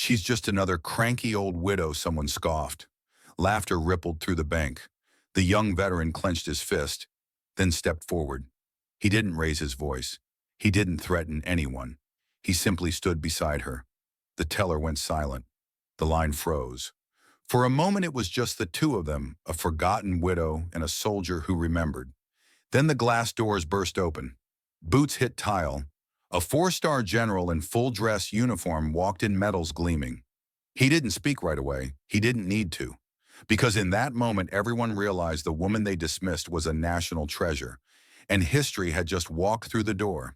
She's just another cranky old widow, someone scoffed. Laughter rippled through the bank. The young veteran clenched his fist, then stepped forward. He didn't raise his voice. He didn't threaten anyone. He simply stood beside her. The teller went silent. The line froze. For a moment it was just the two of them, a forgotten widow and a soldier who remembered. Then the glass doors burst open. Boots hit tile. A four-star general in full-dress uniform walked in, medals gleaming. He didn't speak right away. He didn't need to. Because in that moment everyone realized the woman they dismissed was a national treasure, and history had just walked through the door.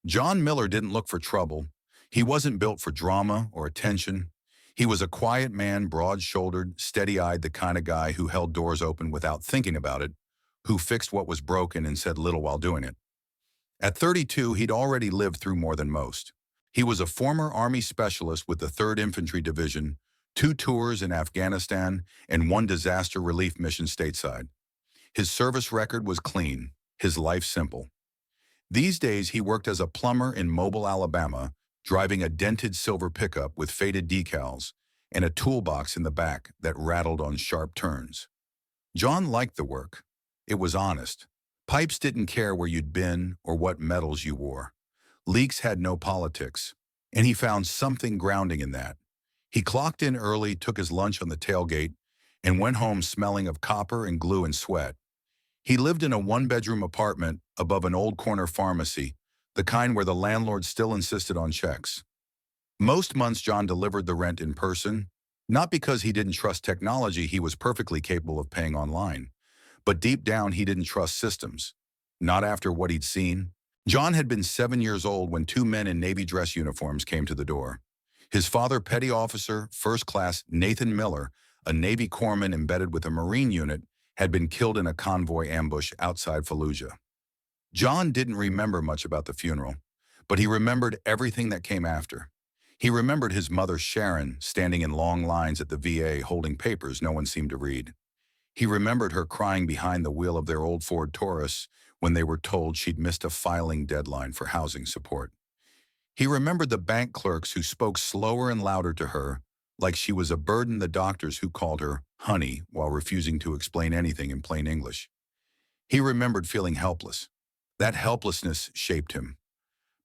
John Miller didn't look for trouble. He wasn't built for drama or attention. He was a quiet man, broad-shouldered, steady-eyed, the kind of guy who held doors open without thinking about it, who fixed what was broken and said little while doing it. At 32, he'd already lived through more than most. He was a former Army specialist with the 3rd Infantry Division, 2 tours in Afghanistan, and 1 disaster relief mission stateside. His service record was clean, his life simple. These days, he worked as a plumber in Mobile, Alabama, driving a dented silver pickup with faded decals and a toolbox in the back that rattled on sharp turns. John liked the work. It was honest. Pipes didn't care where you'd been or what medals you wore. Leaks had no politics, and he found something grounding in that. He clocked in early, took his lunch on the tailgate, and went home smelling of copper and glue and sweat. He lived in a 1-bedroom apartment above an old corner pharmacy, the kind where the landlord still insisted on checks. Most months John delivered the rent in person, not because he didn't trust technology he was perfectly capable of paying online, but deep down he didn't trust systems. Not after what he'd seen. John had been 7 years old when 2 men in Navy dress uniforms came to the door. His father, Petty Officer, First Class Nathan Miller, a Navy corpsman embedded with a Marine unit, had been killed in a convoy ambush outside Fallujah. John didn't remember much about the funeral, but he remembered everything that came after. He remembered his mother, Sharon, standing in long lines at the VA holding papers no one seemed to read. He remembered her crying behind the wheel of their old Ford Taurus when they were told she'd missed a filing deadline for housing support. He remembered the bank clerks who spoke slower and louder to her, like she was a burden, the doctors who called her honey while refusing to explain anything in plain English. He remembered feeling helpless. That helplessness shaped him.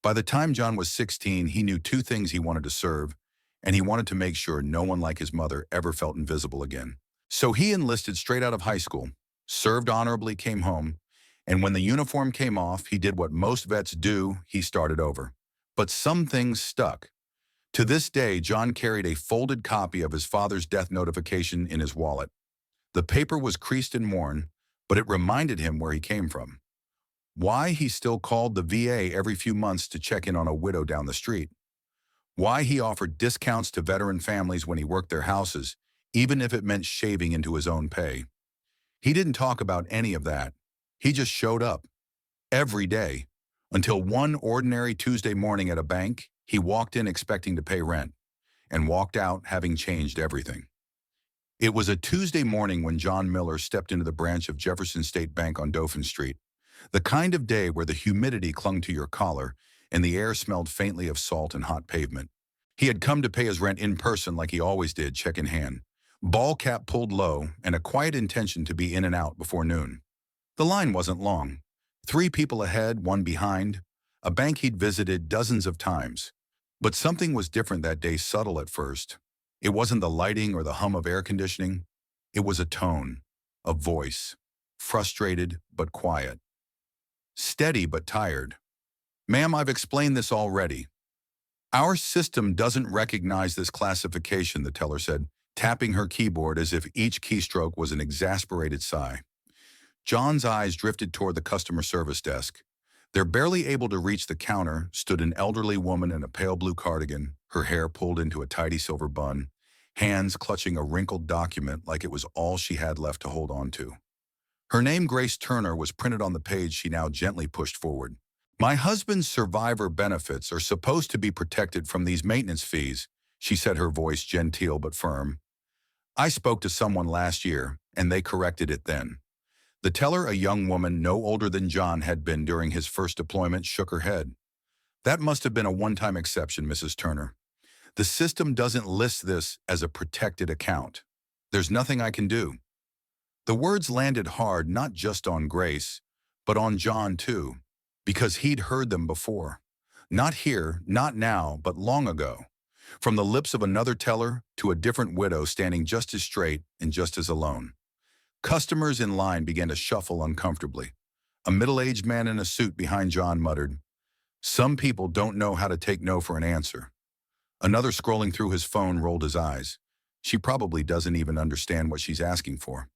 By the time John was 16, he knew 2 things he wanted to serve, and he wanted to make sure no one like his mother ever felt invisible again. So he enlisted straight out of high school, served honorably, came home, and when the uniform came off, he did what most vets do, he started over. But some things stuck. To this day, John carried a folded copy of his father's death notification in his wallet. The paper was creased and worn, but it reminded him where he came from. Why he still called the VA every few months to check in on a widow down the street. Why he offered discounts to veteran families when he worked their houses, even if it meant shaving into his own pay. He didn't talk about any of that. He just showed up. Every day. Until one ordinary Tuesday morning at a bank, he walked in expecting to pay rent, and walked out having changed everything. It was a Tuesday morning when John Miller stepped into the branch of Jefferson State Bank on Dauphin Street, the kind of day where the humidity clung to your collar and the air smelled faintly of salt and hot pavement. He had come to pay his rent in person like he always did, check in hand, ball cap pulled low, and a quiet intention to be in and out before noon. The line wasn't long. 3 people ahead, 1 behind, a bank he'd visited dozens of times. But something was different that day, subtle at first. It wasn't the lighting or the hum of air conditioning. It was a tone, a voice, frustrated but quiet. Steady but tired. "Ma'am, I've explained this already. Our system doesn't recognize this classification," the teller said, tapping her keyboard as if each keystroke was an exasperated sigh. John's eyes drifted toward the customer service desk. There, barely able to reach the counter, stood an elderly woman in a pale blue cardigan, her hair pulled into a tidy silver bun, hands clutching a wrinkled document like it was all she had left to hold on to. Her name, Grace Turner, was printed on the page she now gently pushed forward. "My husband's survivor benefits are supposed to be protected from these maintenance fees," she said, her voice genteel but firm. "I spoke to someone last year, and they corrected it then." The teller, a young woman no older than John had been during his first deployment, shook her head. "That must have been a one-time exception, Mrs. Turner. The system doesn't list this as a protected account. There's nothing I can do. The words landed hard not just on Grace, but on John too, because he'd heard them before. Not here, not now, but long ago. From the lips of another teller to a different widow standing just as straight and just as alone. Customers in line began to shuffle uncomfortably. A middle-aged man in a suit behind John muttered, "Some people don't know how to take no for an answer." Another scrolling through his phone rolled his eyes. She probably doesn't even understand what she's asking for.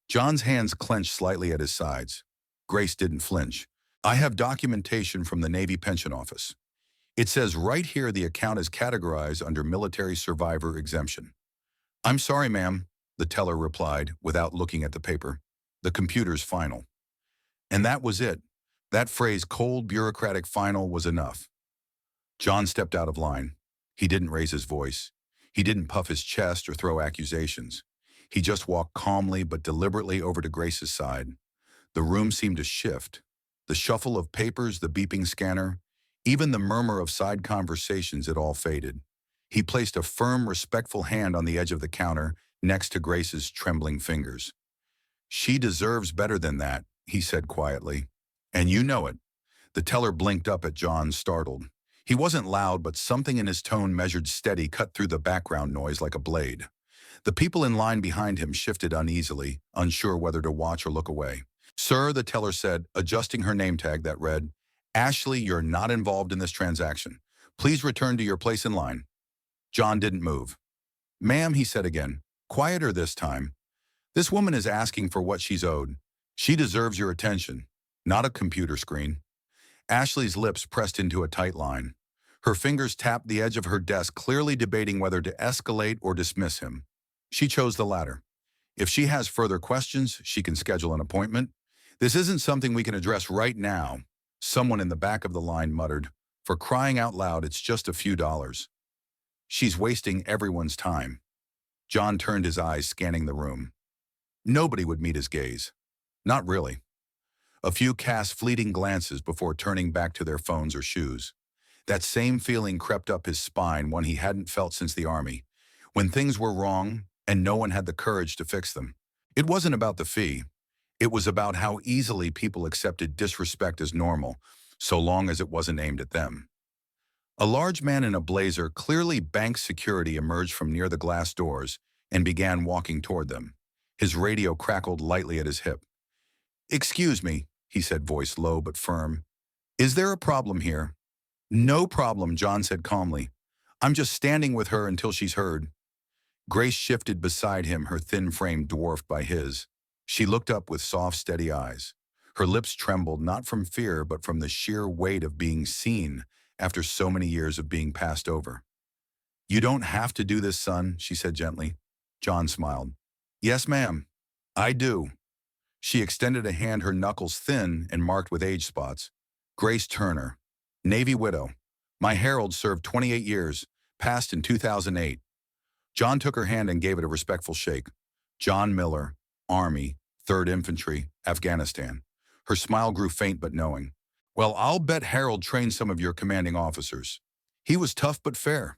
John's hands clenched slightly at his sides. Grace didn't flinch. "I have documentation from the Navy Pension Office. It says right here the account is categorized under military survivor exemption." "I'm sorry, ma'am," the teller replied without looking at the paper. "The computer's final." And that was it. That phrase, cold, bureaucratic final, was enough. John stepped out of line. He didn't raise his voice. He didn't puff his chest or throw accusations. He just walked calmly but deliberately over to Grace's side. The room seemed to shift. The shuffle of papers, the beeping scanner, even the murmur of side conversations, it all faded. He placed a firm, respectful hand on the edge of the counter next to Grace's trembling fingers. "She deserves better than that," he said quietly. "And you know it." The teller blinked up at John, startled. He wasn't loud, but something in his tone, measured steady, cut through the background noise like a blade. The people in line behind him shifted uneasily, unsure whether to watch or look away. "Sir," the teller said, adjusting her name tag that read, "Ashley, you're not involved in this transaction. Please return to your place in line." John didn't move. "Ma'am," he said again, quieter this time, "this woman is asking for what she's owed. She deserves your attention, not a computer screen." Ashley's lips pressed into a tight line. Her fingers tapped the edge of her desk, clearly debating whether to escalate or dismiss him. She chose the latter. If she has further questions, she can schedule an appointment. "This isn't something we can address right now," someone in the back of the line muttered. "For crying out loud, it's just a few dollars." "She's wasting everyone's time." John turned his eyes, scanning the room. Nobody would meet his gaze. Not really. A few cast fleeting glances before turning back to their phones or shoes. That same feeling crept up his spine, one he hadn't felt since the Army, when things were wrong and no one had the courage to fix them. It wasn't about the fee. It was about how easily people accepted disrespect as normal, so long as it wasn't aimed at them. A large man in a blazer, clearly bank security, emerged from near the glass doors and began walking toward them. His radio crackled lightly at his hip. "Excuse me," he said, voice low but firm. "Is there a problem here?" "No problem," John said calmly. "I'm just standing with her until she's heard." Grace shifted beside him, her thin frame dwarfed by his. She looked up with soft, steady eyes. Her lips trembled, not from fear, but from the sheer weight of being seen after so many years of being passed over. "You don't have to do this, son," she said gently. John smiled. "Yes, ma'am. I do." She extended a hand, her knuckles thin and marked with age spots. "Grace Turner, Navy widow. My Herald served 28 years, passed in 2008. John took her hand and gave it a respectful shake. "John Miller, Army, 3rd Infantry, Afghanistan." Her smile grew faint but knowing. "Well, I'll bet Harold trained some of your commanding officers. He was tough but fair."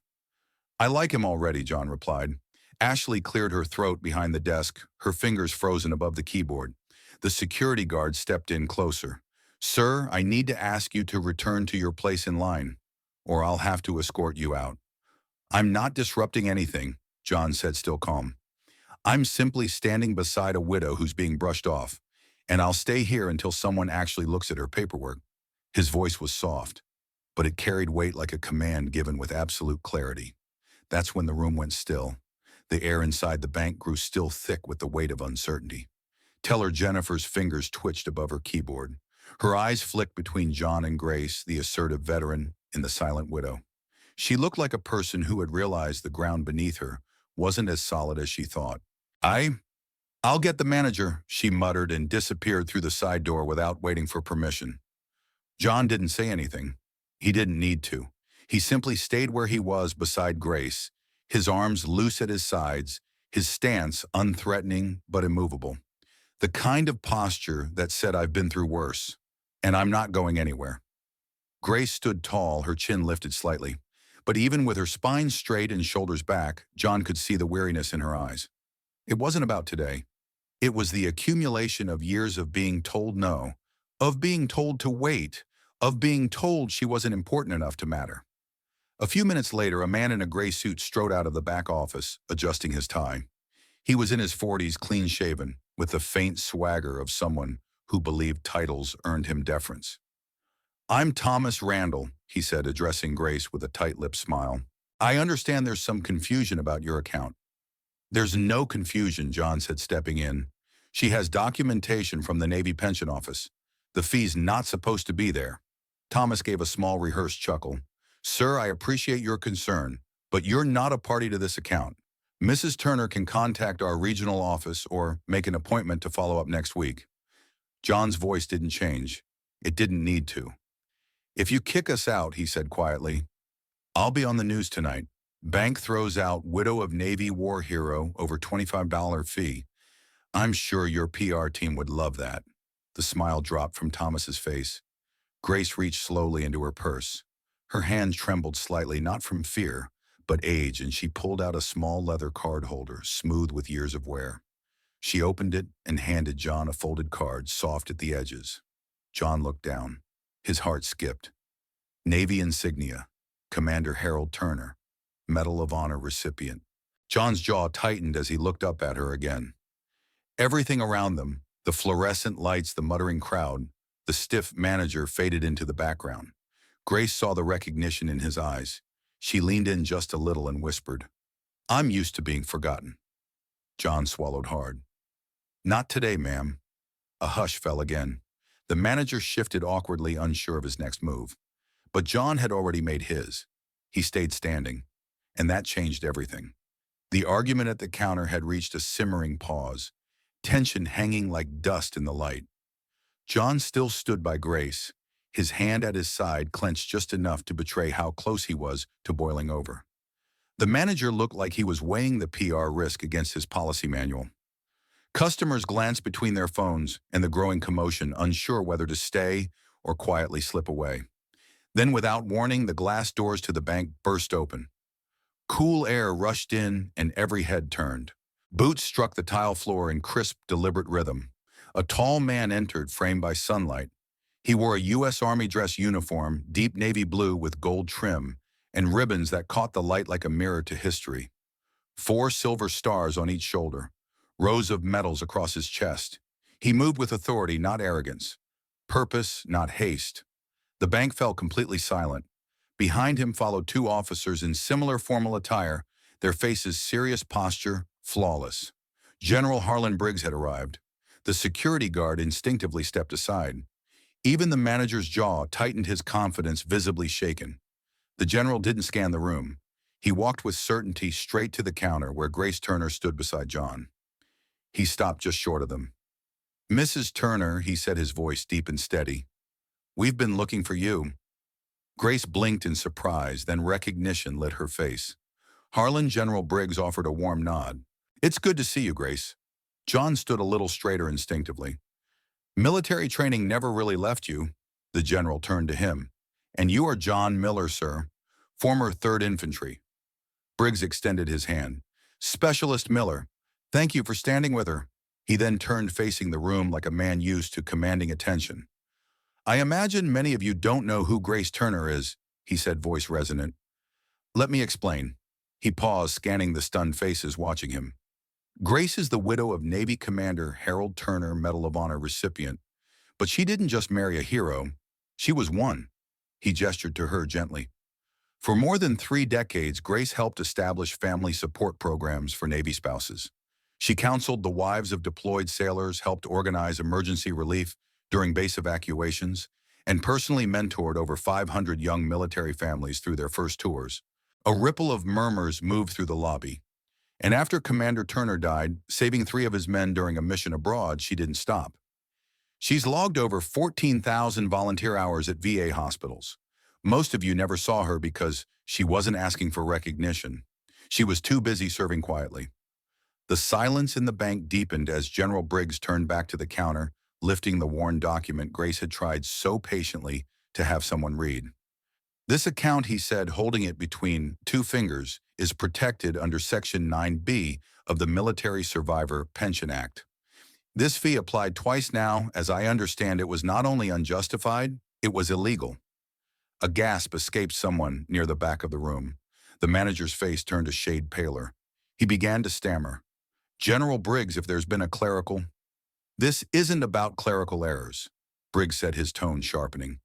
"I like him already," John replied. Ashley cleared her throat behind the desk, her fingers frozen above the keyboard. The security guard stepped in closer. "Sir, I need to ask you to return to your place in line, or I'll have to escort you out." "I'm not disrupting anything," John said, still calm. "I'm simply standing beside a widow who's being brushed off, and I'll stay here until someone actually looks at her paperwork." His voice was soft, but it carried weight like a command given with absolute clarity. That's when the room went still. The air inside the bank grew still, thick with the weight of uncertainty. Teller Jennifer's fingers twitched above her keyboard. Her eyes flicked between John and Grace, the assertive veteran and the silent widow. She looked like a person who had realized the ground beneath her wasn't as solid as she thought. I'll get the manager," she muttered and disappeared through the side door without waiting for permission. John didn't say anything. He didn't need to. He simply stayed where he was beside Grace, his arms loose at his sides, his stance unthreatening but immovable. The kind of posture that said, "I've been through worse, and I'm not going anywhere." Grace stood tall, her chin lifted slightly, But even with her spine straight and shoulders back, John could see the weariness in her eyes. It wasn't about today. It was the accumulation of years of being told no, of being told to wait, of being told she wasn't important enough to matter. A few minutes later, a man in a gray suit strode out of the back office, adjusting his tie. He was in his 40s, clean-shaven, with the faint swagger of someone who believed titles earned him deference. "I'm Thomas Randall," he said, addressing Grace with a tight-lipped smile. "I understand there's some confusion about your account." "There's no confusion," John said, stepping in. "She has documentation from the Navy Pension Office. The fee's not supposed to be there." Thomas gave a small rehearsed chuckle. "Sir, I appreciate your concern, but you're not a party to this account. Mrs. Turner can contact our regional office or make an appointment to follow up next week." John's voice didn't change. It didn't need to. "If you kick us out," he said quietly, "I'll be on the news tonight. Bank throws out widow of Navy war hero over $25 fee. I'm sure your PR team would love that." The smile dropped from Thomas's face. Grace reached slowly into her purse. Her hand trembled slightly, not from fear, but age, and she pulled out a small leather card holder, smooth with years of wear. She opened it and handed John a folded card, soft at the edges. John looked down. His heart skipped. Navy insignia, Commander Harold Turner, Medal of Honor recipient. John's jaw tightened as he looked up at her again. Everything around them, the fluorescent lights, the muttering crowd, the stiff manager faded into the background. Grace saw the recognition in his eyes. She leaned in just a little and whispered, "I'm used to being forgotten." John swallowed hard. "Not today, ma'am." A hush fell again. The manager shifted awkwardly, unsure of his next move. But John had already made his. He stayed standing, and that changed everything. The argument at the counter had reached a simmering pause, tension hanging like dust in the light. John still stood by Grace, his hand at his side clenched just enough to betray how close he was to boiling over. The manager looked like he was weighing the PR risk against his policy manual. Customers glanced between their phones and the growing commotion, unsure whether to stay or quietly slip away. Then, without warning, the glass doors to the bank burst open. Cool air rushed in and every head turned. Boots struck the tile floor in crisp, deliberate rhythm. A tall man entered, framed by sunlight. He wore a U.S. Army dress uniform, deep navy blue with gold trim, and ribbons that caught the light like a mirror to history. 4 silver stars on each shoulder, rows of medals across his chest. He moved with authority, not arrogance. Purpose, not haste. The bank fell completely silent. Behind him followed 2 officers in similar formal attire, their faces serious, posture flawless. General Harlan Briggs had arrived. The security guard instinctively stepped aside. Even the manager's jaw tightened, his confidence visibly shaken. The general didn't scan the room. He walked with certainty straight to the counter where Grace Turner stood beside John. He stopped just short of them. "Mrs. Turner," he said, his voice deep and steady, "we've been looking for you." Grace blinked in surprise, then recognition lit her face. Harlan General Briggs offered a warm nod. "It's good to see you, Grace." John stood a little straighter instinctively. "Military training never really left you." The general turned to him. "And you are John Miller, sir, former 3rd Infantry." Briggs extended his hand. "Specialist Miller, thank you for standing with her." He then turned, facing the room like a man used to commanding attention. "I imagine many of you don't know who Grace Turner is," he said, voice resonant. "Let me explain." He paused, scanning the stunned faces watching him. "Grace is the widow of Navy Commander Harold Turner, Medal of Honor recipient. But she didn't just marry a hero. She was one." He gestured to her gently. "For more than 3 decades, Grace helped establish family support programs for Navy spouses. She counseled the wives of deployed sailors, helped organize emergency relief during base evacuations, and personally mentored over 500 young military families through their first tours." A ripple of murmurs moved through the lobby. "And after Commander Turner died, saving 3 of his men during a mission abroad, she didn't stop. She's logged over 14,000 volunteer hours at VA hospitals. Most of you never saw her because she wasn't asking for recognition. She was too busy serving quietly." The silence in the bank deepened as General Briggs turned back to the counter, lifting the worn document Grace had tried so patiently to have someone read. This account, he said, holding it between two fingers, is protected under Section 9B of the Military Survivor Pension Act. This fee applied twice now. As I understand, it was not only unjustified, it was illegal. A gasp escaped someone near the back of the room. The manager's face turned a shade paler. He began to stammer. General Briggs, if there's been a clerical... This isn't about clerical errors, Briggs said, his tone sharpening.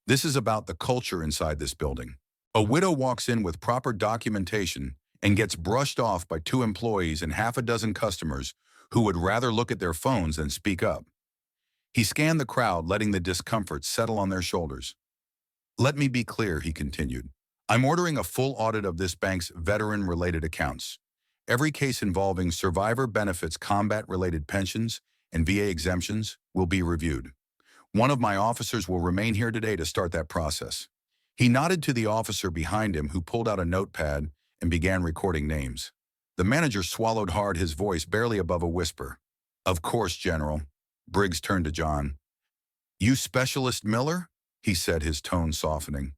This is about the culture inside this building. A widow walks in with proper documentation and gets brushed off by two employees and half a dozen customers who would rather look at their phones than speak up. He scanned the crowd, letting the discomfort settle on their shoulders. Let me be clear, he continued. I'm ordering a full audit of this bank's veteran-related accounts. Every case involving survivor benefits, combat-related pensions, and VA exemptions will be reviewed. One of my officers will remain here today to start that process. He nodded to the officer behind him, who pulled out a notepad and began recording names. The manager swallowed hard, his voice barely above a whisper. Of course, General. Briggs turned to John. You Specialist Miller? He said, his tone softening.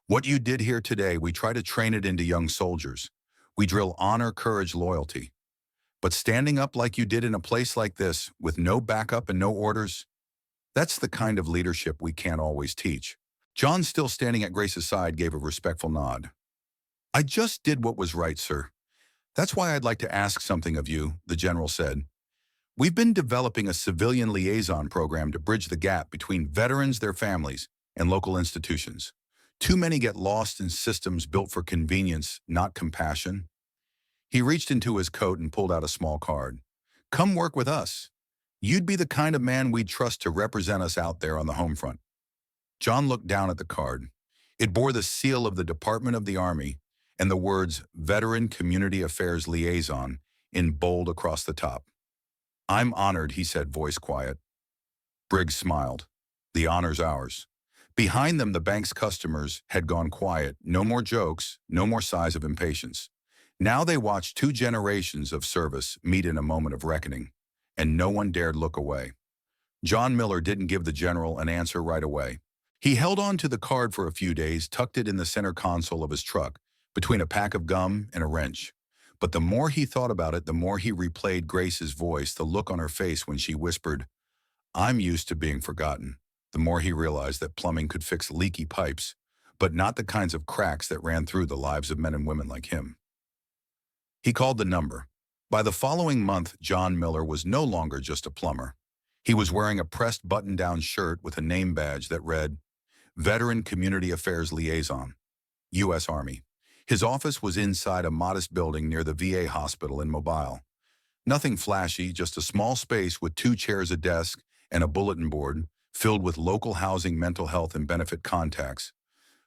What you did here today, we try to train it into young soldiers. We drill honor, courage, loyalty. But standing up like you did in a place like this, with no backup and no orders, that's the kind of leadership we can't always teach. John, still standing at Grace's side, gave a respectful nod. I just did what was right, sir. That's why I'd like to ask something of you, the general said. We've been developing a civilian liaison program to bridge the gap between veterans, their families, and local institutions. Too many get lost in systems built for convenience, not compassion. He reached into his coat and pulled out a small card. Come work with us. You'd be the kind of man we'd trust to represent us out there on the home front. John looked down at the card. It bore the seal of the Department of the Army and the words Veteran Community Affairs Liaison in bold across the top. I'm honored, he said, voice quiet. Briggs smiled. The honor's ours. Behind them, the bank's customers had gone quiet. No more jokes, no more sighs of impatience. Now they watched two generations of service meet in a moment of reckoning, and no one dared look away. John Miller didn't give the general an answer right away. He held on to the card for a few days, tucked it in the center console of his truck, between a pack of gum and a wrench. But the more he thought about it, the more he replayed Grace's voice, the look on her face when she whispered, I'm used to being forgotten. The more he realized that plumbing could fix leaky pipes, but not the kinds of cracks that ran through the lives of men and women like him. He called the number. By the following month, John Miller was no longer just a plumber. He was wearing a pressed button-down shirt with a name badge that read, Veteran Community Affairs Liaison, U.S. Army. His office was inside a modest building near the VA hospital in Mobile. Nothing flashy, just a small space with 2 chairs, a desk, and a bulletin board filled with local housing, mental health, and benefit contacts.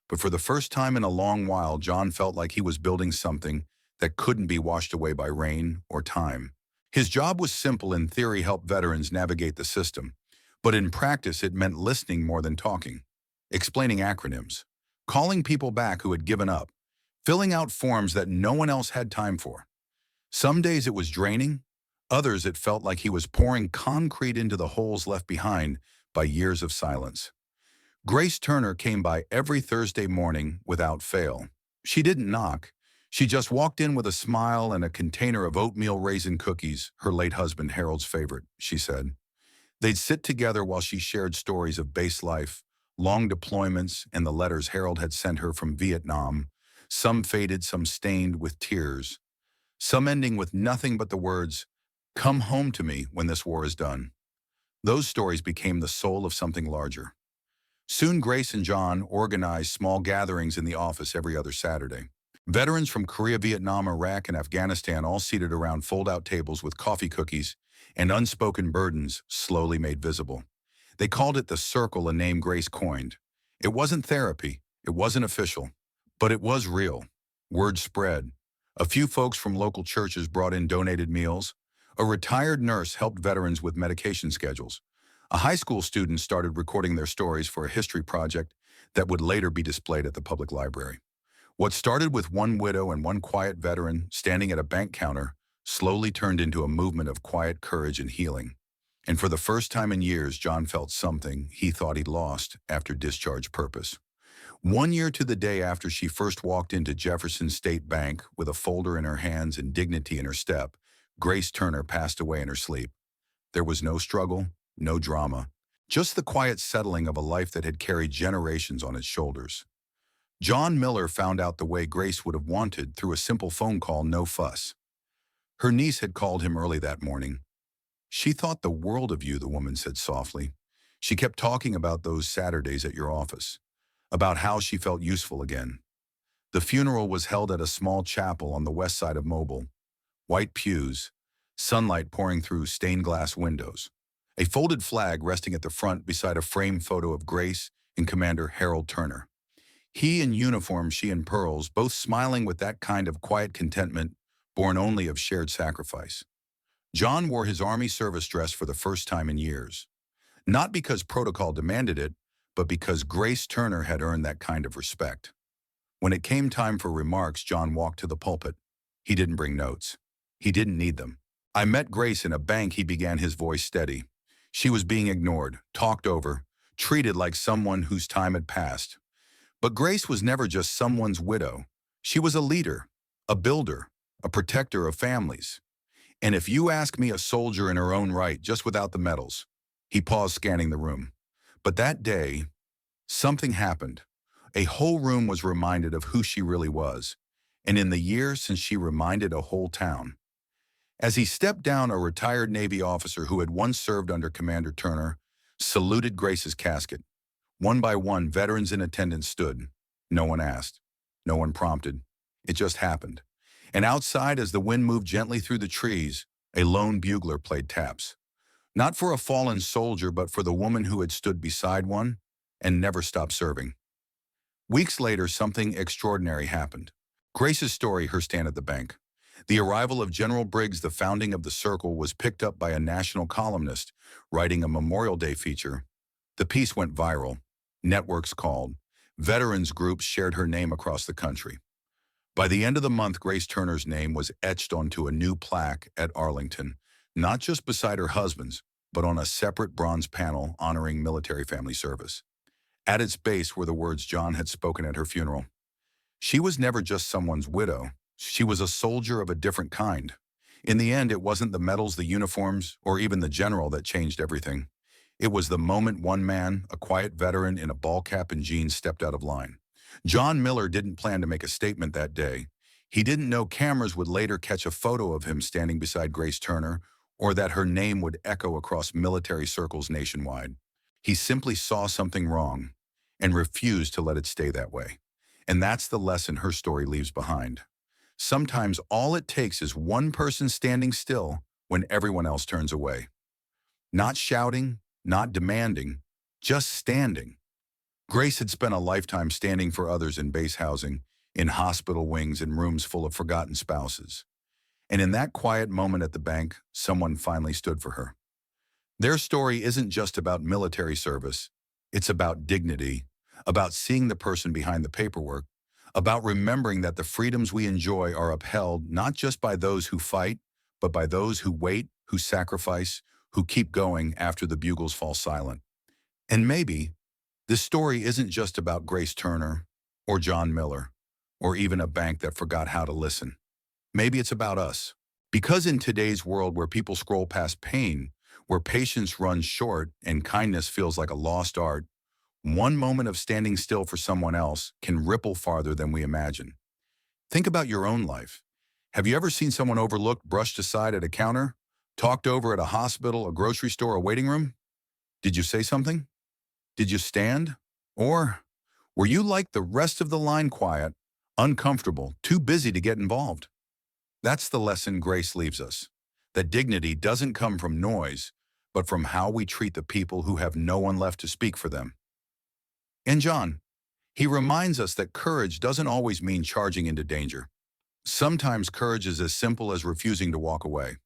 But for the first time in a long while, John felt like he was building something that couldn't be washed away by rain or time. His job was simple. In theory, help veterans navigate the system. But in practice, it meant listening more than talking, explaining acronyms, calling people back who had given up, filling out forms that no one else had time for. Some days it was draining. Others, it felt like he was pouring concrete into the holes left behind by years of silence. Grace Turner came by every Thursday morning without fail. She didn't knock. She just walked in with a smile and a container of oatmeal raisin cookies, her late husband Harold's favorite, she said. They'd sit together while she shared stories of base life, long deployments, and the letters Harold had sent her from Vietnam, some faded, some stained with tears, some ending with nothing but the words, "Come home to me when this war is done." Those stories became the soul of something larger. Soon Grace and John organized small gatherings in the office every other Saturday. Veterans from Korea, Vietnam, Iraq, and Afghanistan all seated around fold-out tables with coffee, cookies, and unspoken burdens slowly made visible. They called it the circle, a name Grace coined. It wasn't therapy, it wasn't official, but it was real. Word spread. A few folks from local churches brought in donated meals. A retired nurse helped veterans with medication schedules. A high school student started recording their stories for a history project that would later be displayed at the public library. What started with one widow and one quiet veteran standing at a bank counter slowly turned into a movement of quiet courage and healing. And for the first time in years, John felt something he thought he'd lost after discharge: purpose. 1 year to the day after she first walked into Jefferson State Bank with a folder in her hands and dignity in her step, Grace Turner passed away in her sleep. There was no struggle, no drama, just the quiet settling of a life that had carried generations on its shoulders. John Miller found out the way Grace would have wanted through a simple phone call, no fuss. Her niece had called him early that morning. "She thought the world of you," the woman said softly. "She kept talking about those Saturdays at your office, about how she felt useful again." The funeral was held at a small chapel on the west side of Mobile. White pews, sunlight pouring through stained glass windows. A folded flag resting at the front beside a framed photo of Grace and Commander Harold Turner. He in uniform, she in pearls, both smiling with that kind of quiet contentment born only of shared sacrifice. John wore his Army service dress for the first time in years. Not because protocol demanded it, but because Grace Turner had earned that kind of respect. When it came time for remarks, John walked to the pulpit. He didn't bring notes. He didn't need them. "I met Grace in a bank," he began, his voice steady. "She was being ignored, talked over, treated like someone whose time had passed. But Grace was never just someone's widow. She was a leader, a builder, a protector of families. And if you ask me, a soldier in her own right, just without the medals." He paused, scanning the room. But that day, something happened. A whole room was reminded of who she really was, and in the years since, she reminded a whole town. As he stepped down, a retired Navy officer who had once served under Commander Turner saluted Grace's casket. One by one, veterans in attendance stood. No one asked. No one prompted. It just happened. And outside, as the wind moved gently through the trees, a lone bugler played taps. Not for a fallen soldier, but for the woman who had stood beside one and never stopped serving. Weeks later, something extraordinary happened. Grace's story, her stand at the bank. The arrival of General Briggs, the founding of the Circle, was picked up by a national columnist writing a Memorial Day feature. The piece went viral. Networks called. Veterans groups shared her name across the country. By the end of the month, Grace Turner's name was etched onto a new plaque at Arlington, not just beside her husband's, but on a separate bronze panel honoring military family service. At its base were the words John had spoken at her funeral. She was never just someone's widow. She was a soldier of a different kind. In the end, it wasn't the medals, the uniforms, or even the general that changed everything. It was the moment one man, a quiet veteran in a ball cap and jeans, stepped out of line. John Miller didn't plan to make a statement that day. He didn't know cameras would later catch a photo of him standing beside Grace Turner, or that her name would echo across military circles nationwide. He simply saw something wrong and refused to let it stay that way. And that's the lesson her story leaves behind. Sometimes all it takes is one person standing still when everyone else turns away. Not shouting, not demanding, just standing. Grace had spent a lifetime standing for others in base housing, in hospital wings, and rooms full of forgotten spouses. And in that quiet moment at the bank, someone finally stood for her. Their story isn't just about military service. It's about dignity, about seeing the person behind the paperwork, about remembering that the freedoms we enjoy are upheld not just by those who fight, but by those who wait, who sacrifice, who keep going after the bugles fall silent. And maybe this story isn't just about Grace Turner or John Miller, or even a bank that forgot how to listen. Maybe it's about us. Because in today's world where people scroll past pain, where patience runs short and kindness feels like a lost art, one moment of standing still for someone else can ripple farther than we imagine. Think about your own life. Have you ever seen someone overlooked, brushed aside at a counter, talked over at a hospital, a grocery store, a waiting room? Did you say something? Did you stand? Or were you like the rest of the line, quiet, uncomfortable, too busy to get involved? That's the lesson Grace leaves us. That dignity doesn't come from noise, but from how we treat the people who have no one left to speak for them. And John, he reminds us that courage doesn't always mean charging into danger. Sometimes courage is as simple as refusing to walk away.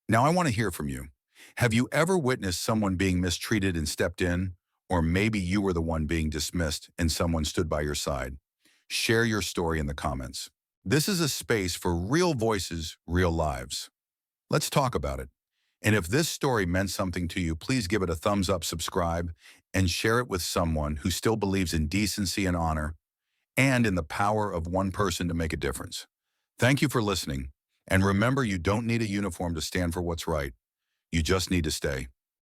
Now I want to hear from you. Have you ever witnessed someone being mistreated and stepped in? Or maybe you were the one being dismissed and someone stood by your side. Share your story in the comments. This is a space for real voices, real lives. Let's talk about it. And if this story meant something to you, please give it a thumbs up, subscribe, and share it with someone who still believes in decency and honor and in the power of one person to make a difference. Thank you for listening. And remember, you don't need a uniform to stand for what's right. You just need to stay.